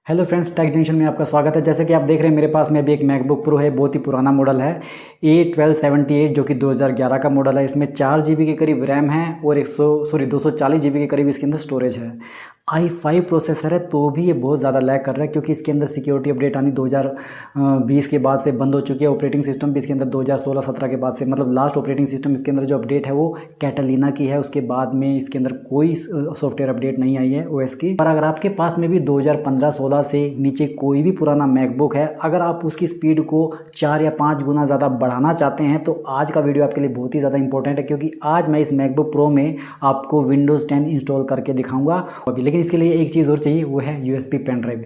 Hello friends, take junction में आपका स्वागत है। जैसे कि आप देख रहे हैं मेरे पास में अभी एक मैकबुक प्रो है। बहुत ही पुराना मॉडल है A1278 जो कि 2011 का मॉडल है। इसमें 4 GB के करीब रैम है और 240 GB के करीब इसके अंदर स्टोरेज है। i5 प्रोसेसर है तो भी ये बहुत ज़्यादा लैग कर रहा है क्योंकि इसके अंदर सिक्योरिटी अपडेट आनी 2020 के बाद से बंद हो चुकी है। ऑपरेटिंग सिस्टम भी इसके अंदर 2016-17 के बाद से, मतलब लास्ट ऑपरेटिंग सिस्टम इसके अंदर जो अपडेट है वो कैटालिना की है। उसके बाद में इसके अंदर कोई सॉफ्टवेयर अपडेट नहीं आई है ओएस की। पर अगर आपके पास में भी 2015-16 से नीचे कोई भी पुराना मैकबुक है, अगर आप उसकी स्पीड को 4 या 5 गुना ज़्यादा बढ़ाना चाहते हैं तो आज का वीडियो आपके लिए बहुत ही ज़्यादा इंपॉर्टेंट है, क्योंकि आज मैं इस मैकबुक प्रो में आपको विंडोज़ 10 इंस्टॉल करके दिखाऊंगा अभी। लेकिन इसके लिए एक चीज़ और चाहिए, वो है USB पेन ड्राइव।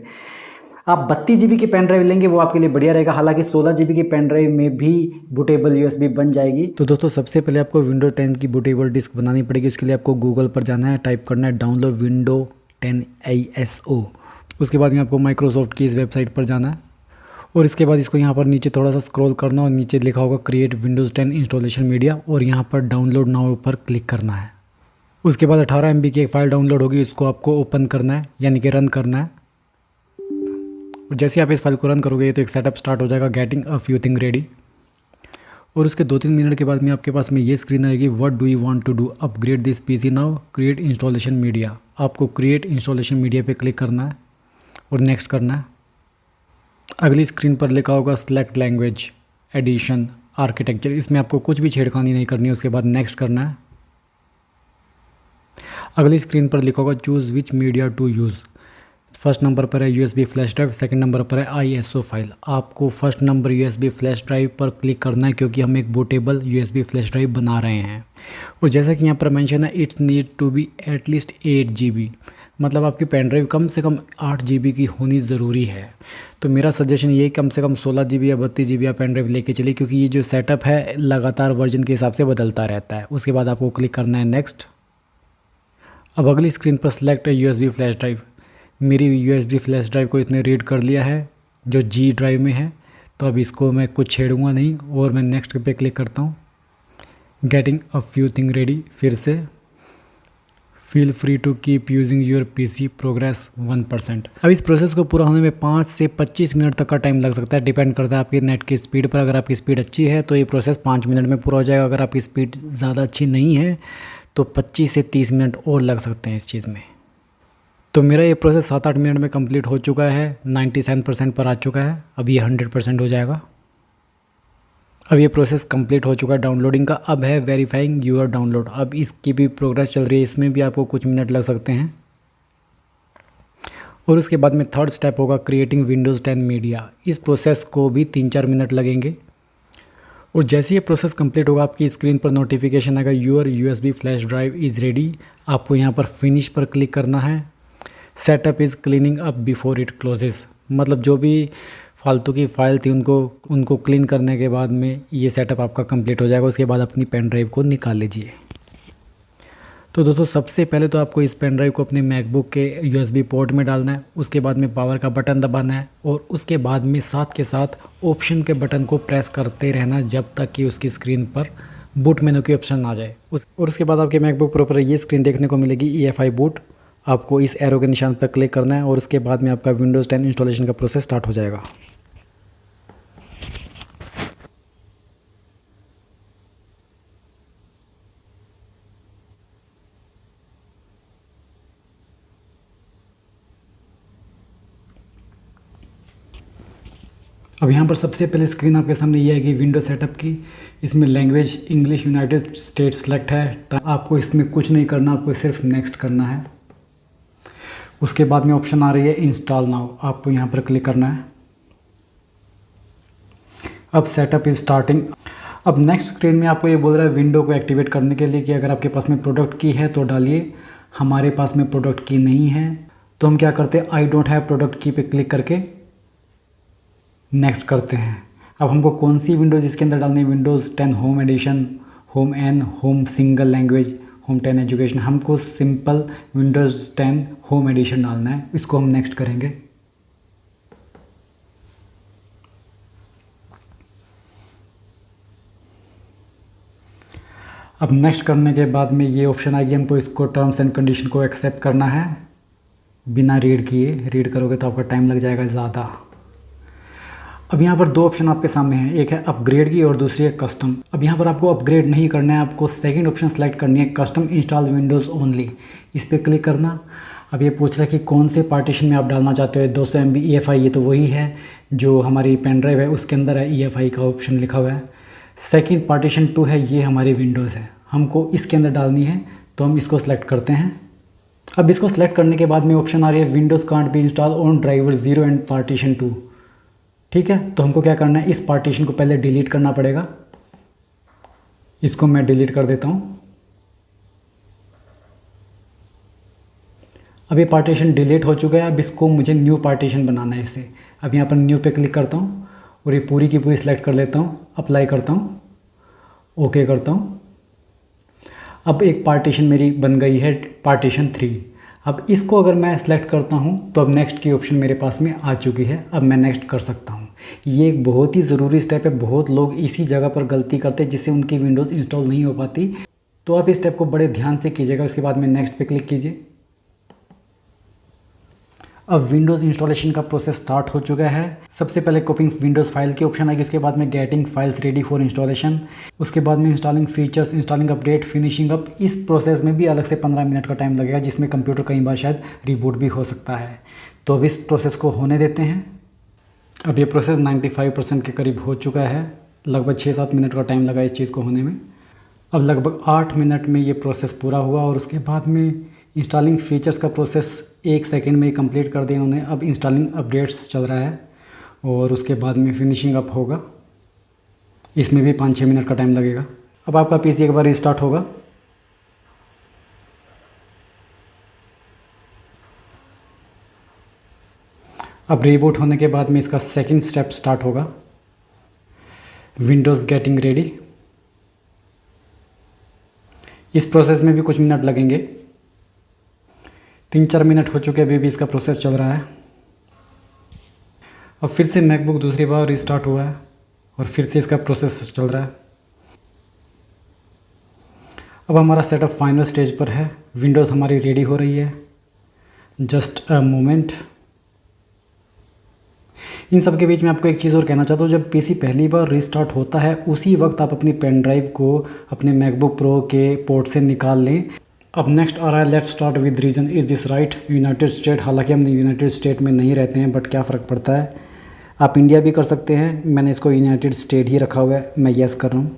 आप 32 GB की पेन ड्राइव लेंगे वो आपके लिए बढ़िया रहेगा। हालांकि 16 GB की पेन ड्राइव में भी बूटेबल USB बन जाएगी। तो दोस्तों, सबसे पहले आपको विंडो 10 की बूटेबल डिस्क बनानी पड़ेगी। उसके लिए आपको गूगल पर जाना है, टाइप करना है डाउनलोड विंडो 10 ISO। उसके बाद में आपको माइक्रोसॉफ्ट की इस वेबसाइट पर जाना है और इसके बाद इसको यहाँ पर नीचे थोड़ा सा स्क्रॉल करना और नीचे लिखा होगा क्रिएट विंडोज़ 10 इंस्टॉलेशन मीडिया, और यहाँ पर डाउनलोड नाउ पर क्लिक करना है। उसके बाद 18 MB की एक फ़ाइल डाउनलोड होगी, इसको आपको ओपन करना है, यानी कि रन करना है। और जैसे आप इस फाइल को रन करोगे तो एक सेटअप स्टार्ट हो जाएगा, getting a few thing ready. और उसके 2-3 मिनट के बाद में आपके पास में ये स्क्रीन आएगी, what do you want to do, upgrade this PC now, create installation media. आपको क्रिएट इंस्टॉलेशन मीडिया पे क्लिक करना है और नेक्स्ट करना है। अगली स्क्रीन पर लिखा होगा सेलेक्ट लैंग्वेज, एडिशन, आर्किटेक्चर। इसमें आपको कुछ भी छेड़खानी नहीं करनी है। उसके बाद नेक्स्ट करना है। अगली स्क्रीन पर लिखा होगा choose which media to use. First number पर है USB flash drive, second number पर है ISO फाइल। आपको first number USB flash drive पर क्लिक करना है क्योंकि हम एक बूटेबल USB फ्लैश ड्राइव बना रहे हैं। और जैसा कि यहाँ पर मेंशन है, it's need to be at least 8 GB, मतलब आपकी पेन ड्राइव कम से कम 8 GB की होनी ज़रूरी है। तो मेरा सजेशन ये कम से कम 16 GB या 32 GB आप पेन ड्राइव लेके चलिए, क्योंकि ये जो सेटअप है लगातार वर्जन के हिसाब से बदलता रहता है। उसके बाद आपको क्लिक करना है नेक्स्ट। अब अगली स्क्रीन पर सिलेक्ट USB फ्लैश ड्राइव। मेरी USB फ्लैश ड्राइव को इसने रीड कर लिया है जो G ड्राइव में है, तो अब इसको मैं कुछ छेड़ूंगा नहीं और मैं नेक्स्ट पे क्लिक करता हूँ। Getting a few thing ready, फिर से feel free to keep using your PC progress 1%। अब इस प्रोसेस को पूरा होने में 5 से 25 मिनट तक का टाइम लग सकता है, डिपेंड करता है आपकी नेट की स्पीड पर। अगर आपकी स्पीड अच्छी है तो ये प्रोसेस 5 मिनट में पूरा हो जाएगा। अगर आपकी स्पीड ज़्यादा अच्छी नहीं है तो 25 से 30 मिनट और लग सकते हैं इस चीज़ में। तो मेरा ये प्रोसेस 7-8 मिनट में कंप्लीट हो चुका है, 97% पर आ चुका है। अब ये 100% हो जाएगा। अब ये प्रोसेस कंप्लीट हो चुका है डाउनलोडिंग का। अब है वेरीफाइंग यूर डाउनलोड। अब इसकी भी प्रोग्रेस चल रही है, इसमें भी आपको कुछ मिनट लग सकते हैं। और उसके बाद में थर्ड स्टेप होगा क्रिएटिंग विंडोज़ 10 मीडिया। इस प्रोसेस को भी 3-4 मिनट लगेंगे। और जैसे ये प्रोसेस कंप्लीट होगा आपकी स्क्रीन पर नोटिफिकेशन आएगा, your USB flash drive is ready. आपको यहाँ पर फिनिश पर क्लिक करना है। Setup is cleaning up before it closes, मतलब जो भी फालतू की फ़ाइल थी उनको क्लीन करने के बाद में ये सेटअप आपका कंप्लीट हो जाएगा। उसके बाद अपनी पेन ड्राइव को निकाल लीजिए। तो दोस्तों, सबसे पहले तो आपको इस पेन ड्राइव को अपने मैकबुक के USB पोर्ट में डालना है। उसके बाद में पावर का बटन दबाना है और उसके बाद में साथ के साथ ऑप्शन के बटन को प्रेस करते रहना जब तक कि उसकी स्क्रीन पर बूट मेनू की ऑप्शन आ जाए। और उसके बाद आपके मैकबुक प्रो पर ये स्क्रीन देखने को मिलेगी, EFI बूट। आपको इस एरो के निशान पर क्लिक करना है और उसके बाद में आपका विंडोज़ 10 इंस्टॉलेशन का प्रोसेस स्टार्ट हो जाएगा। अब यहाँ पर सबसे पहले स्क्रीन आपके सामने ये आएगी विंडो सेटअप की। इसमें language English United states select है। आपको इसमें कुछ नहीं करना, आपको सिर्फ नेक्स्ट करना है। उसके बाद में ऑप्शन आ रही है इंस्टॉल नाउ, आपको यहाँ पर क्लिक करना है। अब सेटअप इज स्टार्टिंग। अब नेक्स्ट स्क्रीन में आपको ये बोल रहा है विंडो को एक्टिवेट करने के लिए कि अगर आपके पास में प्रोडक्ट की है तो डालिए। हमारे पास में प्रोडक्ट की नहीं है तो हम क्या करते हैं, आई डोंट हैव प्रोडक्ट की पे क्लिक करके नेक्स्ट करते हैं। अब हमको कौन सी विंडोज़ इसके अंदर डालनी है, Windows 10 home edition, home N, home single language, home 10 education. हमको सिंपल विंडोज़ 10 होम एडिशन डालना है, इसको हम नेक्स्ट करेंगे। अब नेक्स्ट करने के बाद में ये ऑप्शन आएगी, हमको इसको टर्म्स एंड कंडीशन को एक्सेप्ट करना है। बिना रीड किए। रीड करोगे तो आपका टाइम लग जाएगा ज़्यादा। अब यहाँ पर दो ऑप्शन आपके सामने हैं, एक है अपग्रेड की और दूसरी है कस्टम। अब यहाँ पर आपको अपग्रेड नहीं करना है, आपको सेकंड ऑप्शन सेलेक्ट करनी है, कस्टम इंस्टॉल विंडोज़ ओनली। इस पर क्लिक करना। अब ये पूछ रहा है कि कौन से पार्टीशन में आप डालना चाहते हो। 200 MB EFI, ये तो वही है जो हमारी पेन ड्राइव है उसके अंदर है, EFI का ऑप्शन लिखा हुआ है। सेकेंड पार्टीशन 2 है, ये हमारी विंडोज़ है, हमको इसके अंदर डालनी है, तो हम इसको सेलेक्ट करते हैं। अब इसको सेलेक्ट करने के बाद में ऑप्शन आ रही है Windows can't be install on driver 0 and partition 2। ठीक है, तो हमको क्या करना है, इस पार्टीशन को पहले डिलीट करना पड़ेगा। इसको मैं डिलीट कर देता हूँ। अब ये पार्टीशन डिलीट हो चुका है। अब इसको मुझे न्यू पार्टीशन बनाना है इससे। अब यहाँ पर न्यू पे क्लिक करता हूँ और ये पूरी की पूरी सिलेक्ट कर लेता हूँ, अप्लाई करता हूँ, ओके करता हूँ। अब एक पार्टीशन मेरी बन गई है, पार्टीशन 3। अब इसको अगर मैं सेलेक्ट करता हूँ तो अब नेक्स्ट की ऑप्शन मेरे पास में आ चुकी है। अब मैं नेक्स्ट कर सकता हूँ। ये एक बहुत ही ज़रूरी स्टेप है, बहुत लोग इसी जगह पर गलती करते हैं जिससे उनकी विंडोज़ इंस्टॉल नहीं हो पाती। तो आप इस स्टेप को बड़े ध्यान से कीजिएगा। उसके बाद में नेक्स्ट पे क्लिक कीजिए। अब विंडोज़ इंस्टॉलेशन का प्रोसेस स्टार्ट हो चुका है। सबसे पहले कॉपिंग विंडोज़ फाइल की ऑप्शन आएगी, उसके बाद में getting files ready for installation, उसके बाद में installing features, installing update, finishing up. इस प्रोसेस में भी अलग से 15 मिनट का टाइम लगेगा, जिसमें कंप्यूटर कई बार शायद रिबूट भी हो सकता है। तो अब इस प्रोसेस को होने देते हैं। अब ये प्रोसेस 95% के करीब हो चुका है। लगभग 6-7 मिनट का टाइम लगा इस चीज़ को होने में। अब लगभग 8 मिनट में ये प्रोसेस पूरा हुआ और उसके बाद में इंस्टॉलिंग फ़ीचर्स का प्रोसेस 1 सेकंड में ही कंप्लीट कर दिया उन्होंने। अब इंस्टॉलिंग अपडेट्स चल रहा है और उसके बाद में फिनिशिंग अप होगा। इसमें भी 5-6 मिनट का टाइम लगेगा। अब आपका पीसी एक बार रिस्टार्ट होगा। अब रीबूट होने के बाद में इसका सेकंड स्टेप स्टार्ट होगा, विंडोज़ गेटिंग रेडी। इस प्रोसेस में भी कुछ मिनट लगेंगे। 3-4 मिनट हो चुके, अभी भी इसका प्रोसेस चल रहा है। अब फिर से मैकबुक दूसरी बार रिस्टार्ट हुआ है और फिर से इसका प्रोसेस चल रहा है। अब हमारा सेटअप फाइनल स्टेज पर है, विंडोज़ हमारी रेडी हो रही है। Just a moment. इन सब के बीच में आपको एक चीज़ और कहना चाहता हूँ, जब पीसी पहली बार रिस्टार्ट होता है उसी वक्त आप अपनी पेन ड्राइव को अपने मैकबुक प्रो के पोर्ट से निकाल लें। अब नेक्स्ट आ रहा है, let's start with region, is this right, United State. हालांकि हम यूनाइटेड स्टेट में नहीं रहते हैं, बट क्या फ़र्क पड़ता है, आप इंडिया भी कर सकते हैं। मैंने इसको यूनाइटेड स्टेट ही रखा हुआ है, मैं येस कर रहा हूँ।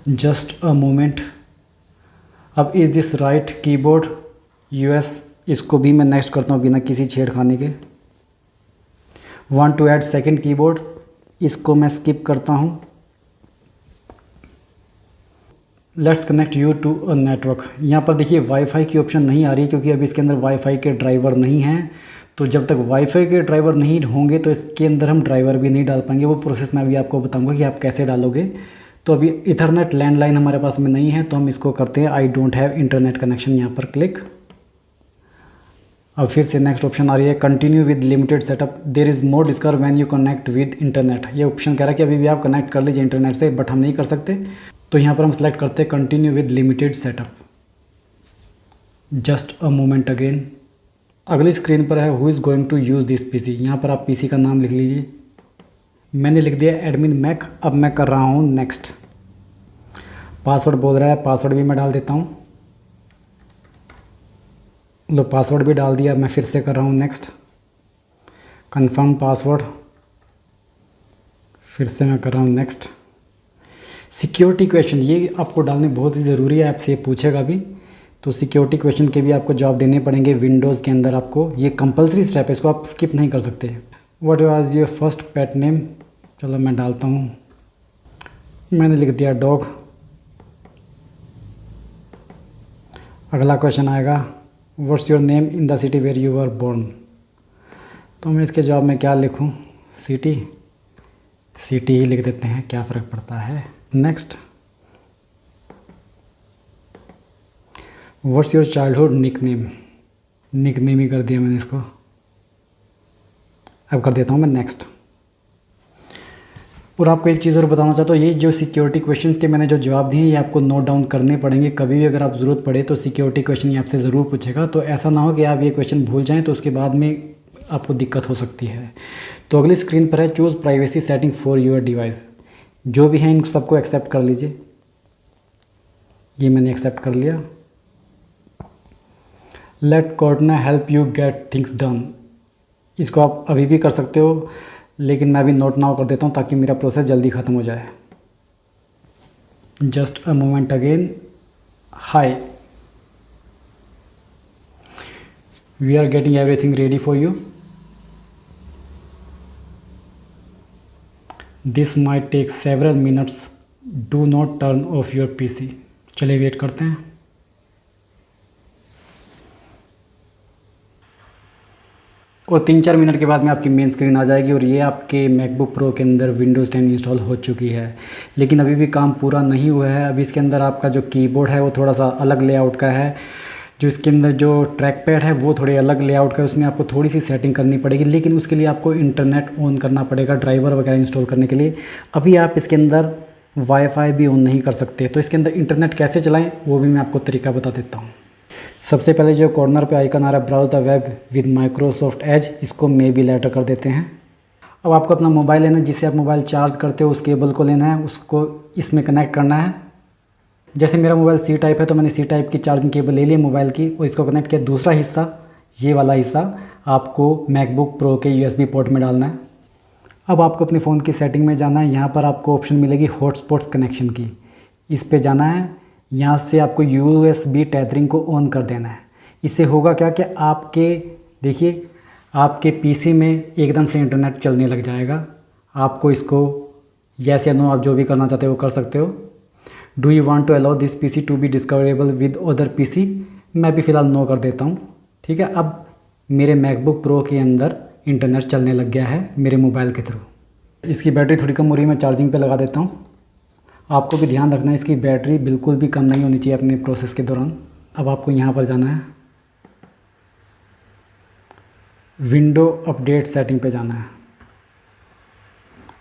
Just a moment. अब is this right keyboard, US, इसको भी मैं नेक्स्ट करता हूँ बिना किसी छेड़खानी के। Want to add second keyboard, इसको मैं स्किप करता हूँ। Let's connect you to a network. यहाँ पर देखिए वाईफाई की ऑप्शन नहीं आ रही क्योंकि अभी इसके अंदर वाईफाई के ड्राइवर नहीं हैं। तो जब तक वाईफाई के ड्राइवर नहीं होंगे तो इसके अंदर हम ड्राइवर भी नहीं डाल पाएंगे। वो प्रोसेस मैं अभी आपको बताऊंगा कि आप कैसे डालोगे। तो अभी इथरनेट लैंडलाइन हमारे पास में नहीं है, तो हम इसको करते हैं I don't have internet connection, यहाँ पर क्लिक। अब फिर से नेक्स्ट ऑप्शन आ रही है, continue with limited setup, there is more discover when you connect with internet. ये ऑप्शन कह रहा है कि अभी भी आप कनेक्ट कर लीजिए इंटरनेट से, बट हम नहीं कर सकते। तो यहाँ पर हम सेलेक्ट करते हैं continue with limited setup. Just a moment again. अगली स्क्रीन पर है who is going to use this PC. यहाँ पर आप पीसी का नाम लिख लीजिए। मैंने लिख दिया एडमिन मैक। अब मैं कर रहा हूँ नेक्स्ट। पासवर्ड बोल रहा है, पासवर्ड भी मैं डाल देता हूँ। लो पासवर्ड भी डाल दिया। मैं फिर से कर रहा हूँ नेक्स्ट, कंफर्म पासवर्ड। फिर से मैं कर रहा हूँ नेक्स्ट। सिक्योरिटी क्वेश्चन ये आपको डालने बहुत ही ज़रूरी है, आपसे ये पूछेगा भी, तो सिक्योरिटी क्वेश्चन के भी आपको जवाब देने पड़ेंगे विंडोज़ के अंदर। आपको ये कंपलसरी स्टेप है, इसको आप स्किप नहीं कर सकते। What was your first pet name, चलो मैं डालता हूँ, मैंने लिख दिया डॉग। अगला क्वेश्चन आएगा, what's your name in the city where you were born. तो मैं इसके जवाब में क्या लिखूँ, सिटी ही लिख देते हैं, क्या फ़र्क पड़ता है। Next, what's your childhood nickname ही कर दिया मैंने इसको। अब कर देता हूँ मैं नेक्स्ट। और आपको एक चीज़ और बताना चाहता हूँ, ये जो सिक्योरिटी क्वेश्चंस के मैंने जो जवाब दिए ये आपको नोट डाउन करने पड़ेंगे। कभी भी अगर आप ज़रूरत पड़े तो सिक्योरिटी क्वेश्चन ये आपसे ज़रूर पूछेगा, तो ऐसा ना हो कि आप ये क्वेश्चन भूल जाएं तो उसके बाद में आपको दिक्कत हो सकती है। तो अगली स्क्रीन पर है choose privacy setting for your device. जो भी है इन सबको एक्सेप्ट कर लीजिए। ये मैंने एक्सेप्ट कर लिया। Let Cortana help you get things done, इसको आप अभी भी कर सकते हो, लेकिन मैं अभी नोट नाउ कर देता हूँ ताकि मेरा प्रोसेस जल्दी ख़त्म हो जाए। Just a moment again. Hi, we are getting everything ready for you. This might take several minutes, do not turn off your PC. चलिए वेट करते हैं। और 3-4 मिनट के बाद में आपकी मेन स्क्रीन आ जाएगी और ये आपके मैकबुक प्रो के अंदर विंडोज़ 10 इंस्टॉल हो चुकी है। लेकिन अभी भी काम पूरा नहीं हुआ है। अभी इसके अंदर आपका जो कीबोर्ड है वो थोड़ा सा अलग लेआउट का है, जो इसके अंदर जो ट्रैक पैड है वो थोड़े अलग लेआउट का है, उसमें आपको थोड़ी सी सेटिंग करनी पड़ेगी। लेकिन उसके लिए आपको इंटरनेट ऑन करना पड़ेगा ड्राइवर वगैरह इंस्टॉल करने के लिए। अभी आप इसके अंदर वाईफाई भी ऑन नहीं कर सकते, तो इसके अंदर इंटरनेट कैसे चलाएँ वो भी मैं आपको तरीका बता देता हूँ। सबसे पहले जो कॉर्नर पे आइकन आ रहा है browse the web with Microsoft Edge, इसको मे बी लेटर कर देते हैं। अब आपको अपना मोबाइल लेना है, जिससे आप मोबाइल चार्ज करते हो उस केबल को लेना है, उसको इसमें कनेक्ट करना है। जैसे मेरा मोबाइल सी टाइप है तो मैंने सी टाइप की चार्जिंग केबल ले ली मोबाइल की और इसको कनेक्ट किया। दूसरा हिस्सा, ये वाला हिस्सा आपको मैकबुक प्रो के USB पोर्ट में डालना है। अब आपको अपने फ़ोन की सेटिंग में जाना है। यहाँ पर आपको ऑप्शन मिलेगी हॉटस्पॉट्स कनेक्शन की, इस पर जाना है। यहाँ से आपको USB टेथरिंग को ऑन कर देना है। इससे होगा क्या कि आपके देखिए आपके PC में एकदम से इंटरनेट चलने लग जाएगा। आपको इसको यस या नो आप जो भी करना चाहते हो वो कर सकते हो। Do you want to allow this PC to be discoverable with other PC, मैं भी फ़िलहाल नो कर देता हूँ। ठीक है, अब मेरे मैकबुक प्रो के अंदर इंटरनेट चलने लग गया है मेरे मोबाइल के थ्रू। इसकी बैटरी थोड़ी कम हो रही है, मैं चार्जिंग पे लगा देता हूँ। आपको भी ध्यान रखना है इसकी बैटरी बिल्कुल भी कम नहीं होनी चाहिए अपने प्रोसेस के दौरान। अब आपको यहाँ पर जाना है, विंडो अपडेट सेटिंग पे जाना है।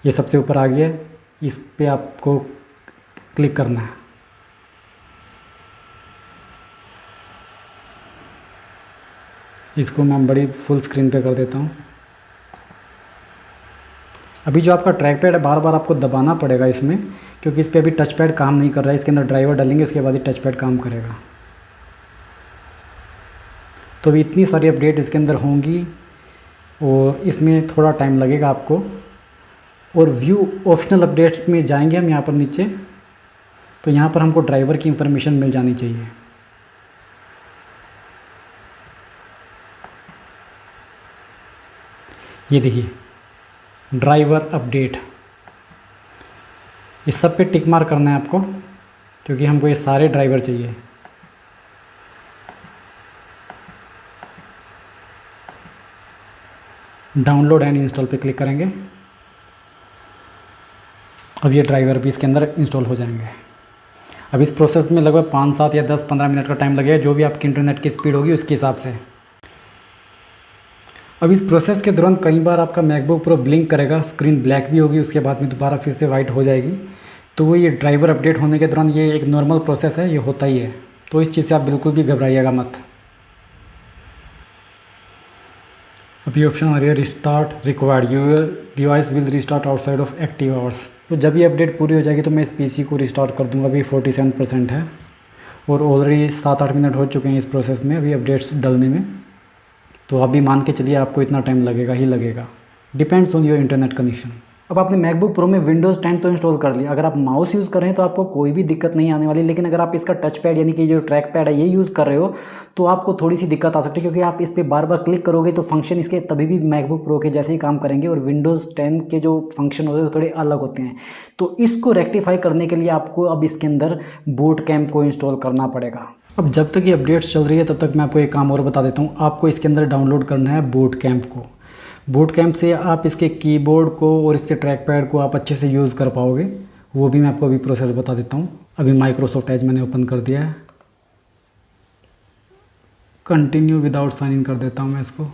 ये सबसे ऊपर आ गया है, इस पे आपको क्लिक करना है। इसको मैं बड़ी फुल स्क्रीन पे कर देता हूँ। अभी जो आपका ट्रैक पैड है बार बार आपको दबाना पड़ेगा इसमें, क्योंकि इस पर अभी टच पैड काम नहीं कर रहा है। इसके अंदर ड्राइवर डालेंगे उसके बाद ही टच पैड काम करेगा। तो अभी इतनी सारी अपडेट इसके अंदर होंगी और इसमें थोड़ा टाइम लगेगा आपको। और व्यू ऑप्शनल अपडेट्स में जाएंगे हम यहाँ पर नीचे, तो यहाँ पर हमको ड्राइवर की इंफॉर्मेशन मिल जानी चाहिए। ये देखिए ड्राइवर अपडेट, इस सब पे टिक मार्क करना है आपको, क्योंकि हमको ये सारे ड्राइवर चाहिए। डाउनलोड एंड इंस्टॉल पे क्लिक करेंगे। अब ये ड्राइवर भी इसके अंदर इंस्टॉल हो जाएंगे। अब इस प्रोसेस में लगभग 5, 7 या 10, 15 मिनट का टाइम लगेगा, जो भी आपकी इंटरनेट की स्पीड होगी उसके हिसाब से। अब इस प्रोसेस के दौरान कई बार आपका मैकबुक प्रो ब्लिंक करेगा, स्क्रीन ब्लैक भी होगी, उसके बाद में दोबारा फिर से वाइट हो जाएगी। तो वो ये ड्राइवर अपडेट होने के दौरान ये एक नॉर्मल प्रोसेस है, ये होता ही है। तो इस चीज़ से आप बिल्कुल भी घबराइएगा मत। अब ये ऑप्शन आ रही है restart required, your device will restart outside of active hours. तो जब ये अपडेट पूरी हो जाएगी तो मैं इस PC को रिस्टार्ट कर दूंगा। अभी 47% है और ऑलरेडी 7-8 मिनट हो चुके हैं इस प्रोसेस में अभी अपडेट्स डलने में। तो आप भी मान के चलिए आपको इतना टाइम लगेगा ही लगेगा, depends on your internet connection. अब आपने मैकबुक प्रो में विंडोज़ 10 तो इंस्टॉल कर लिया। अगर आप माउस यूज़ कर रहे हैं तो आपको कोई भी दिक्कत नहीं आने वाली, लेकिन अगर आप इसका टच पैड यानी कि जो ट्रैक पैड है ये यूज़ कर रहे हो तो आपको थोड़ी सी दिक्कत आ सकती है, क्योंकि आप इस पर बार बार क्लिक करोगे तो फंक्शन इसके तभी भी मैकबुक प्रो के जैसे ही काम करेंगे और विंडोज़ 10 के जो फंक्शन होते हैं वो थोड़े अलग होते हैं। तो इसको रेक्टिफाई करने के लिए आपको अब इसके अंदर बूट कैम्प को इंस्टॉल करना पड़ेगा। अब जब तक ये अपडेट्स चल रही है तब तक मैं आपको एक काम और बता देता हूँ। आपको इसके अंदर डाउनलोड करना है बूट कैम्प को। बूट कैम्प से आप इसके कीबोर्ड को और इसके ट्रैक पैड को आप अच्छे से यूज़ कर पाओगे। वो भी मैं आपको अभी प्रोसेस बता देता हूँ। अभी माइक्रोसॉफ्ट एज मैंने ओपन कर दिया है, कंटिन्यू विदाउट साइन इन कर देता हूँ मैं इसको।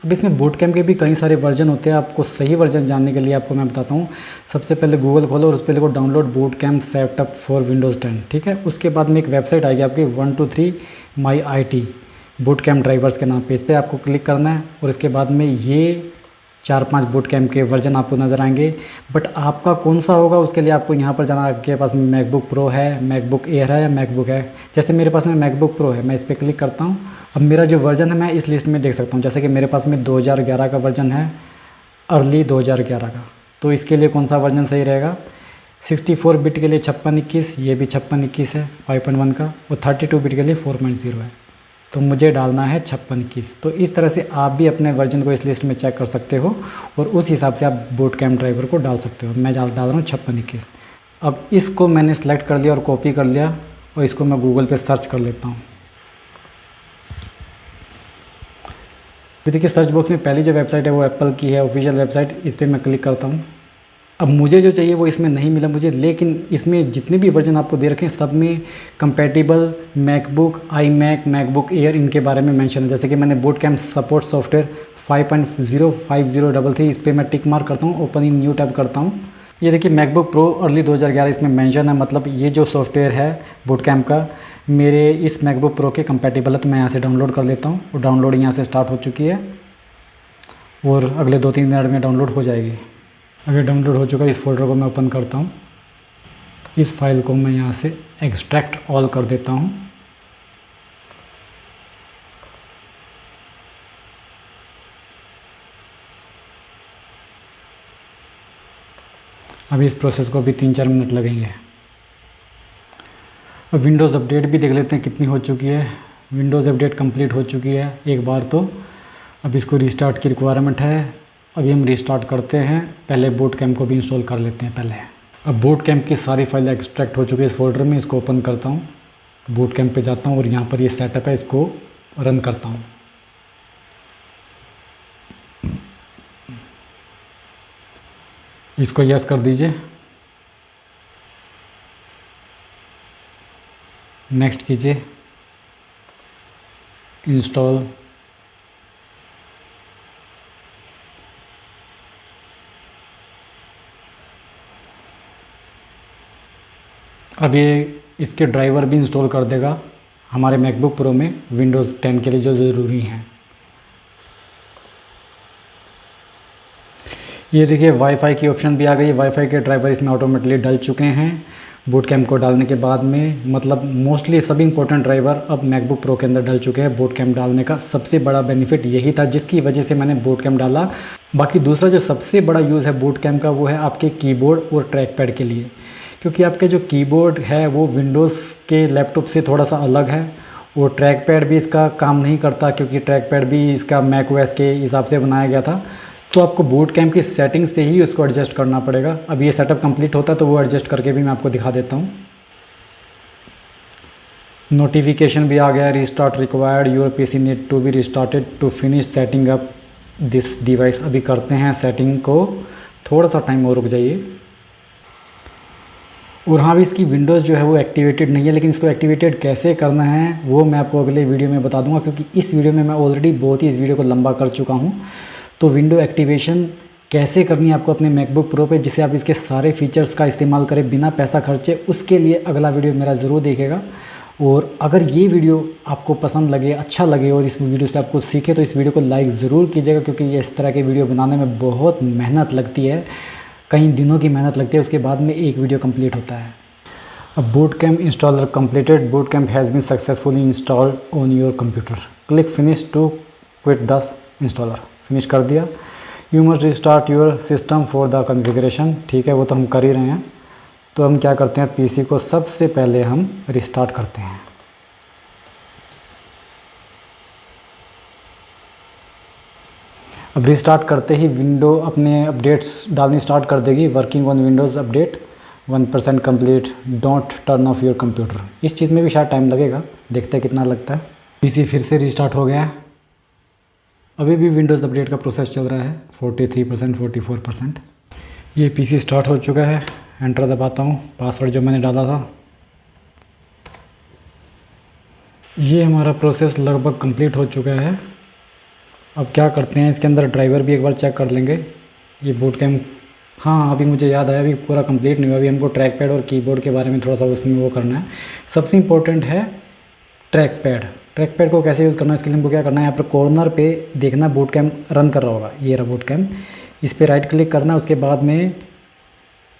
अब इसमें बूट कैम्प के भी कई सारे वर्जन होते हैं। आपको सही वर्जन जानने के लिए आपको मैं बताता हूँ। सबसे पहले गूगल खोलो और उस पर लिखो download boot camp setup for Windows 10, ठीक है। उसके बाद में एक वेबसाइट आएगी आपकी 123 माई IT बूट कैम्प ड्राइवर्स के नाम पे। इस पर आपको क्लिक करना है और इसके बाद में ये 4-5 बूट कैम्प के वर्जन आपको नज़र आएंगे। बट आपका कौन सा होगा उसके लिए आपको यहाँ पर जाना। आपके पास मैकबुक प्रो है, मैकबुक एयर है या मैकबुक है। जैसे मेरे पास में मैकबुक प्रो है, मैं इस पर क्लिक करता हूँ। अब मेरा जो वर्जन है मैं इस लिस्ट में देख सकता हूँ। जैसे कि मेरे पास में 2011 का वर्जन है, अर्ली 2011 का। तो इसके लिए कौन सा वर्जन सही रहेगा। 64 बिट के लिए 5621, ये भी 5621 है 5.1 का, और 32 बिट के लिए 4.0 है। तो मुझे डालना है 5621। तो इस तरह से आप भी अपने वर्जन को इस लिस्ट में चेक कर सकते हो और उस हिसाब से आप बूट कैम्प ड्राइवर को डाल सकते हो। मैं डाल रहा हूँ 5621। अब इसको मैंने सेलेक्ट कर लिया और कॉपी कर लिया और इसको मैं गूगल पे सर्च कर लेता हूँ। देखिए सर्च बॉक्स में पहली जो वेबसाइट है वो एप्पल की है, ऑफिशियल वेबसाइट। इस पर मैं क्लिक करता हूँ। अब मुझे जो चाहिए वो इसमें नहीं मिला मुझे, लेकिन इसमें जितने भी वर्जन आपको दे रखे हैं सब में compatible MacBook, iMac, MacBook air, इनके बारे में मेंशन है। जैसे कि मैंने बूट कैम्प सपोर्ट सॉफ्टवेयर 5.05033, इस पर मैं टिक मार्क करता हूँ, ओपन इन न्यू टैब करता हूँ। ये देखिए मैकबुक प्रो अर्ली 2011 इसमें मेंशन है, मतलब ये जो सॉफ्टवेयर है बूट कैम्प का मेरे इस मैकबुक प्रो के कंपैटिबल है। तो मैं यहाँ से डाउनलोड कर लेता हूँ और डाउनलोड यहाँ से स्टार्ट हो चुकी है और अगले 2-3 मिनट में डाउनलोड हो जाएगी। अगर डाउनलोड हो चुका है इस फोल्डर को मैं ओपन करता हूँ। इस फाइल को मैं यहाँ से एक्सट्रैक्ट ऑल कर देता हूँ। अभी इस प्रोसेस को भी 3-4 मिनट लगेंगे। अब विंडोज़ अपडेट भी देख लेते हैं कितनी हो चुकी है। विंडोज़ अपडेट कंप्लीट हो चुकी है एक बार। तो अब इसको रीस्टार्ट की रिक्वायरमेंट है। अभी हम रीस्टार्ट करते हैं। पहले बूट कैम्प को भी इंस्टॉल कर लेते हैं पहले। अब बूट कैम्प की सारी फाइल एक्सट्रैक्ट हो चुकी है इस फोल्डर में। इसको ओपन करता हूँ, बूट कैम्प पे जाता हूँ और यहाँ पर ये सेटअप है, इसको रन करता हूँ। इसको यस कर दीजिए, नेक्स्ट कीजिए, इंस्टॉल। अब ये इसके ड्राइवर भी इंस्टॉल कर देगा हमारे मैकबुक प्रो में विंडोज़ 10 के लिए जो ज़रूरी हैं। ये देखिए वाईफाई की ऑप्शन भी आ गई है। वाईफाई के ड्राइवर इसमें ऑटोमेटिकली डल चुके हैं बूट कैम्प को डालने के बाद में। मतलब मोस्टली सभी इंपॉर्टेंट ड्राइवर अब मैकबुक प्रो के अंदर डल चुके हैं। बूट कैम्प डालने का सबसे बड़ा बेनिफिट यही था जिसकी वजह से मैंने बूट कैम्प डाला। बाकी दूसरा जो सबसे बड़ा यूज़ है बूट कैम्प का वो है आपके कीबोर्ड और ट्रैक पैड के लिए, क्योंकि आपके जो कीबोर्ड है वो विंडोज़ के लैपटॉप से थोड़ा सा अलग है और ट्रैक पैड भी इसका काम नहीं करता, क्योंकि ट्रैक पैड भी इसका मैक ओएस के हिसाब से बनाया गया था। तो आपको बूट कैम्प की सेटिंग से ही उसको एडजस्ट करना पड़ेगा। अब ये सेटअप कंप्लीट होता है तो वो एडजस्ट करके भी मैं आपको दिखा देता हूँ। नोटिफिकेशन भी आ गया, restart required, your PC need to be restarted to finish setting up this device. अभी करते हैं सेटिंग को, थोड़ा सा टाइम और रुक जाइए। और हाँ भी इसकी विंडोज़ जो है वो एक्टिवेटेड नहीं है, लेकिन इसको एक्टिवेटेड कैसे करना है वो मैं आपको अगले वीडियो में बता दूंगा, क्योंकि इस वीडियो में मैं ऑलरेडी बहुत ही इस वीडियो को लंबा कर चुका हूँ। तो विंडो एक्टिवेशन कैसे करनी है आपको अपने मैकबुक प्रो पे, जिससे आप इसके सारे फीचर्स का इस्तेमाल करें बिना पैसा खर्चे, उसके लिए अगला वीडियो मेरा ज़रूर देखेगा। और अगर ये वीडियो आपको पसंद लगे, अच्छा लगे और इस वीडियो से आपको सीखे तो इस वीडियो को लाइक ज़रूर कीजिएगा, क्योंकि ये इस तरह के वीडियो बनाने में बहुत मेहनत लगती है, कई दिनों की मेहनत लगती है, उसके बाद में एक वीडियो कंप्लीट होता है। अब Boot Camp installer completed, Boot Camp has been successfully installed on your computer, click finish to quit the installer. Finish कर दिया। You must restart your system for the configuration, ठीक है वो तो हम कर ही रहे हैं। तो हम क्या करते हैं, पीसी को सबसे पहले हम रिस्टार्ट करते हैं। अब रिस्टार्ट करते ही विंडो अपने अपडेट्स डालनी स्टार्ट कर देगी। Working on Windows update 1% complete, don't turn off your computer. इस चीज़ में भी शायद टाइम लगेगा, देखते हैं कितना लगता है। पीसी फिर से रिस्टार्ट हो गया है। अभी भी विंडोज़ अपडेट का प्रोसेस चल रहा है, 43%, 44%। ये पीसी स्टार्ट हो चुका है। एंटर दबाता हूँ, पासवर्ड जो मैंने डाला था। ये हमारा प्रोसेस लगभग कंप्लीट हो चुका है। अब क्या करते हैं, इसके अंदर ड्राइवर भी एक बार चेक कर लेंगे। ये बूट कैम्प, हाँ अभी मुझे याद आया, अभी पूरा कंप्लीट नहीं हुआ। अभी हमको ट्रैक पैड और कीबोर्ड के बारे में थोड़ा सा उसमें वो करना है। सबसे इम्पोर्टेंट है ट्रैक पैड। ट्रैक पैड को कैसे यूज़ करना है, इसके लिए हमको क्या करना है, यहाँ पर कॉर्नर पे देखना बूट कैम्प रन कर रहा होगा, ये रहा बूट कैम्प। इस पर राइट क्लिक करना, उसके बाद में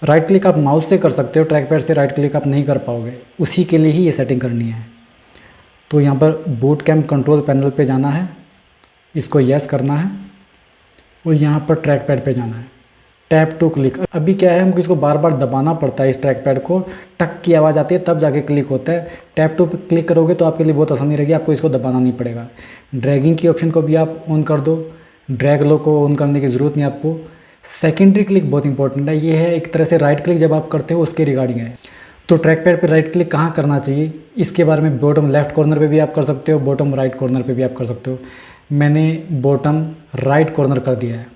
राइट क्लिक आप माउस से कर सकते हो, ट्रैक पैड से राइट क्लिक आप नहीं कर पाओगे, उसी के लिए ही ये सेटिंग करनी है। तो यहाँ पर बूट कैम्प कंट्रोल पैनल पे जाना है, इसको यस करना है और यहाँ पर ट्रैक पैड पे जाना है, टैप टू क्लिक। अभी क्या है, हमको इसको बार बार दबाना पड़ता है, इस ट्रैक पैड को टक की आवाज़ आती है तब जाके क्लिक होता है। टैप टू क्लिक करोगे तो आपके लिए बहुत आसानी रहेगी, आपको इसको दबाना नहीं पड़ेगा। ड्रैगिंग की ऑप्शन को भी आप ऑन कर दो, ड्रैग लो को ऑन करने की ज़रूरत नहीं आपको। सेकेंडरी क्लिक बहुत इंपॉर्टेंट है, ये है एक तरह से राइट क्लिक जब आप करते हो उसके रिगार्डिंग है। तो ट्रैक पैड पर राइट क्लिक कहाँ करना चाहिए, इसके बारे में बॉटम लेफ्ट कॉर्नर पे भी आप कर सकते हो, बॉटम राइट कॉर्नर पे भी आप कर सकते हो। मैंने बॉटम राइट कॉर्नर कर दिया है,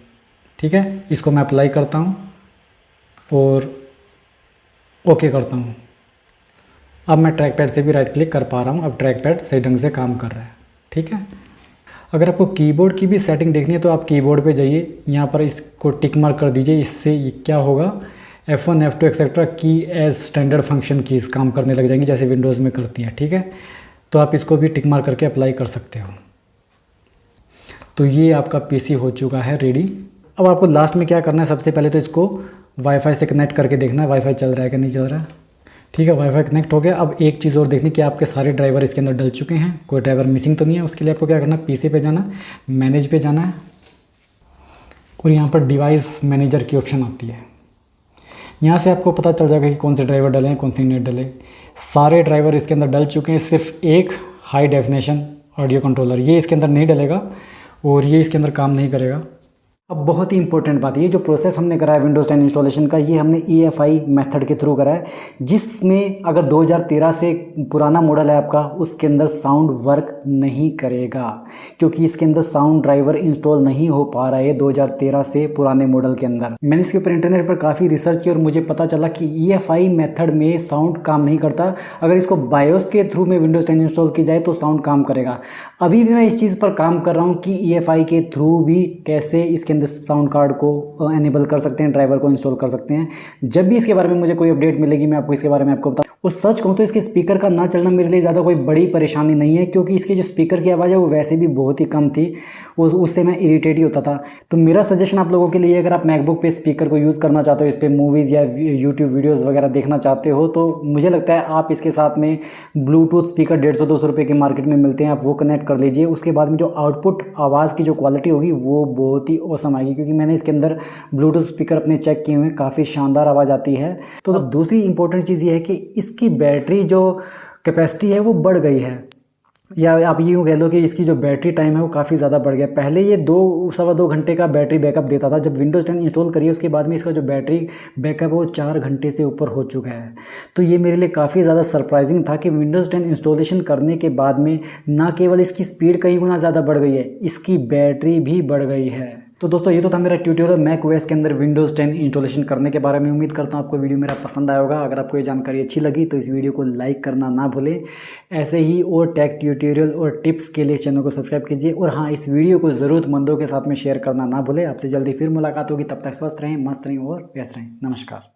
ठीक है। इसको मैं अप्लाई करता हूँ और ओके करता हूँ। अब मैं ट्रैक पैड से भी राइट क्लिक कर पा रहा हूँ, अब ट्रैक पैड सही ढंग से काम कर रहा है, ठीक है। अगर आपको कीबोर्ड की भी सेटिंग देखनी है तो आप कीबोर्ड पे जाइए, यहाँ पर इसको टिक मार्क कर दीजिए। इससे ये क्या होगा, F1 F2 एक्सेट्रा की एज स्टैंडर्ड फंक्शन कीज़ काम करने लग जाएंगी जैसे विंडोज़ में करती हैं, ठीक है। तो आप इसको भी टिक मार्क करके अप्लाई कर सकते हो। तो ये आपका पीसी हो चुका है रेडी। अब आपको लास्ट में क्या करना है, सबसे पहले तो इसको वाईफाई से कनेक्ट करके देखना है वाईफाई चल रहा है कि नहीं चल रहा है, ठीक है। वाईफाई कनेक्ट हो गया। अब एक चीज़ और देखनी कि आपके सारे ड्राइवर इसके अंदर डल चुके हैं, कोई ड्राइवर मिसिंग तो नहीं है। उसके लिए आपको क्या करना है, पीसी पे जाना, मैनेज पे जाना है और यहाँ पर डिवाइस मैनेजर की ऑप्शन आती है। यहाँ से आपको पता चल जाएगा कि कौन से ड्राइवर डले हैं, कौन से नहीं डले। सारे ड्राइवर इसके अंदर डल चुके हैं, सिर्फ एक हाई डेफिनेशन ऑडियो कंट्रोलर ये इसके अंदर नहीं डलेगा और ये इसके अंदर काम नहीं करेगा। अब बहुत ही इंपॉर्टेंट बात, ये जो प्रोसेस हमने करा है विंडोज़ 10 इंस्टॉलेशन का, ये हमने EFI मेथड के थ्रू करा है, जिसमें अगर 2013 से पुराना मॉडल है आपका, उसके अंदर साउंड वर्क नहीं करेगा, क्योंकि इसके अंदर साउंड ड्राइवर इंस्टॉल नहीं हो पा रहा है 2013 से पुराने मॉडल के अंदर। मैंने इसके ऊपर इंटरनेट पर काफ़ी रिसर्च की और मुझे पता चला कि EFI मेथड में साउंड काम नहीं करता। अगर इसको बायोस के थ्रू में विंडोज़ 10 इंस्टॉल की जाए तो साउंड काम करेगा। अभी भी मैं इस चीज़ पर काम कर रहा हूँ कि EFI के थ्रू भी कैसे इसके साउंड कार्ड को एनेबल कर सकते हैं, ड्राइवर को इंस्टॉल कर सकते हैं। जब भी इसके बारे में मुझे कोई अपडेट मिलेगी मैं आपको इसके बारे में आपको बता। और सच कहूँ तो इसके स्पीकर का ना चलना मेरे लिए ज़्यादा कोई बड़ी परेशानी नहीं है, क्योंकि इसके जो स्पीकर की आवाज़ है वो वैसे भी बहुत ही कम थी, उससे मैं इरिटेट ही होता था। तो मेरा सजेशन आप लोगों के लिए, अगर आप मैकबुक पे स्पीकर को यूज़ करना चाहते हो, इस पर मूवीज़ या यूट्यूब वीडियोज़ वगैरह देखना चाहते हो, तो मुझे लगता है आप इसके साथ में ब्लूटूथ स्पीकर 150-200 रुपये के मार्केट में मिलते हैं, आप वो कनेक्ट कर लीजिए। उसके बाद में जो आउटपुट आवाज़ की जो क्वालिटी होगी वो बहुत ही औसम आएगी, क्योंकि मैंने इसके अंदर ब्लूटूथ स्पीकर अपने चेक किए हुए हैं, काफ़ी शानदार आवाज़ आती है। तो दूसरी इंपॉर्टेंट चीज़ ये है कि इसकी बैटरी जो कैपेसिटी है वो बढ़ गई है, या आप यूँ कह लो कि इसकी जो बैटरी टाइम है वो काफ़ी ज़्यादा बढ़ गया। पहले ये 2-2.25 घंटे का बैटरी बैकअप देता था, जब विंडोज़ 10 इंस्टॉल करिए उसके बाद में इसका जो बैटरी बैकअप है वो 4 घंटे से ऊपर हो चुका है। तो ये मेरे लिए काफ़ी ज़्यादा सरप्राइजिंग था कि विंडोज़ 10 इंस्टॉलेशन करने के बाद में ना केवल इसकी स्पीड कई गुना ज़्यादा बढ़ गई है, इसकी बैटरी भी बढ़ गई है। तो दोस्तों ये तो था मेरा ट्यूटोरियल मैक ओएस के अंदर विंडोज़ 10 इंस्टॉलेशन करने के बारे में। उम्मीद करता हूँ आपको वीडियो मेरा पसंद आया होगा। अगर आपको ये जानकारी अच्छी लगी तो इस वीडियो को लाइक करना ना भूलें। ऐसे ही और टेक ट्यूटोरियल और टिप्स के लिए इस चैनल को सब्सक्राइब कीजिए, और हाँ, इस वीडियो को ज़रूरतमंदों के साथ में शेयर करना ना भूलें। आपसे जल्दी फिर मुलाकात होगी, तब तक स्वस्थ रहें, मस्त रहें और व्यस्त रहें। नमस्कार।